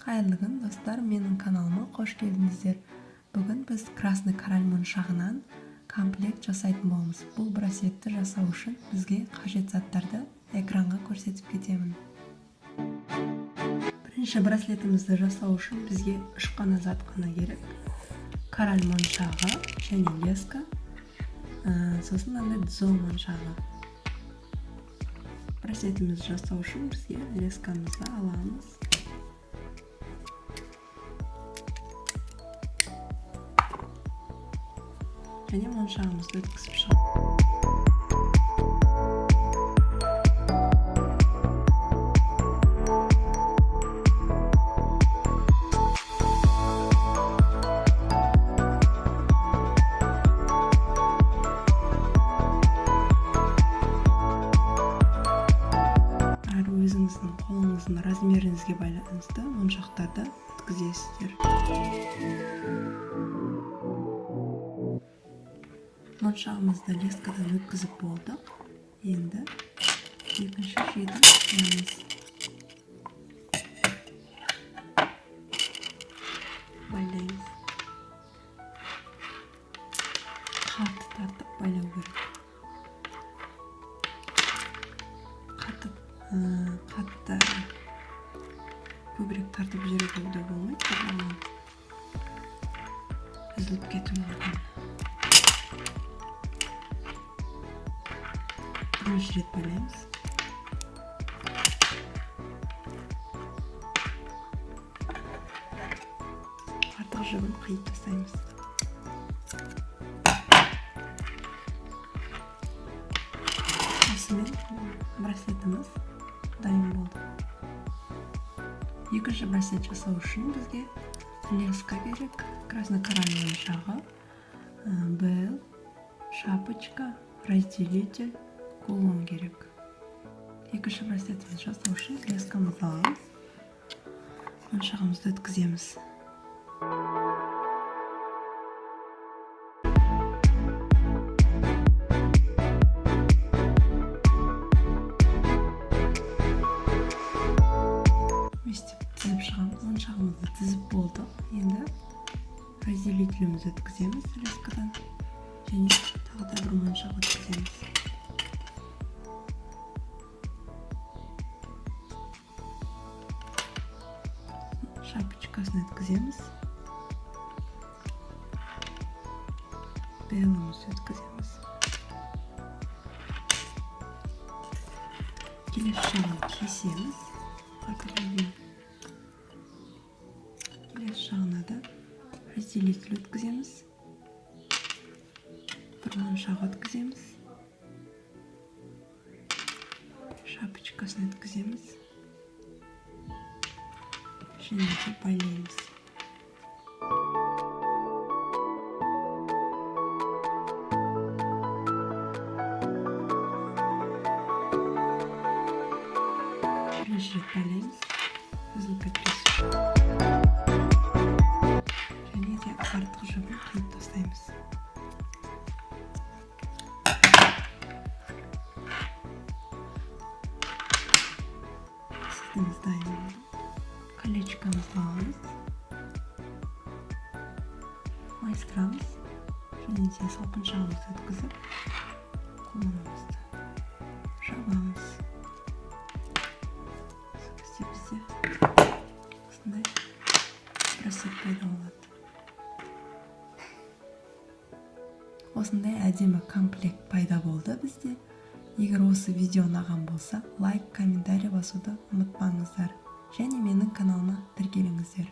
Қайырлы күн достар, менің каналыма қош келдіңіздер. Бүгін біз красный кораль моншағынан комплект жасайтын боламыз. Бұл браслетті жасау үшін бізге қажет заттарды экранға көрсетіп кетемін. Бірінші браслетімізді жасау үшін бізге 3 қана зат қана керек. Кораль моншағы және леска, сосын дзо моншағы. Браслетімізді жасау үшін бізге лескамызды аламыз. Және моншағымызды өткізіп шығамыз. Өзіңіздің қолыңыздың размеріңізге байланысты моншақтарды өткізесіздер. Моншағымызды лескадан өткізіп болдық. Енді екінші шиді қиямыз. Байлаймыз. Қатты тартып байлау керек. Қатты көбірек тартып жүруге болмайды, үзіліп кетуі мүмкін. Бірінші рет байлаймыз. Артық жібін қиып тастаймыз. Осымен браслетіміз дайын болды. Екінші браслет жасау үшін бізге леска керек, красный кораль моншағы, бел, шапочка, разделитель, кулон керек. Екінші браслетімізді жасау үшін лескамызды аламыз, моншағымызды өткіземіз. Тізіп шығамыз. Моншағымызды тізіп болдық. Енді разделителімізді өткіземіз лескадан және тағы да бір моншақ өткіземіз. Шапочкасын өткіземіз. Белімізді өткіземіз. Келесі жағын кесеміз. Келесі жағына да разделитель өткіземіз. Бір моншақ өткіземіз. Шапочкасын өткіземіз. Және де байлаймыз. Бірінші рет байлаймыз. Үзіліп кетпесін. Және де артық жібін қиып тастаймыз. Сіздің дайын болды. Колечкамызды аламыз, майыстырамыз және де салпыншағымызды өткізіп, кулонымызды жабамыз. Бізде осындай браслет пайда болады. Осындай әдемі комплект пайда болды бізде. Егер осы видео ұнаған болса, лайк, комментарий басуды ұмытпаңыздар. Және менің каналыма тіркеліңіздер.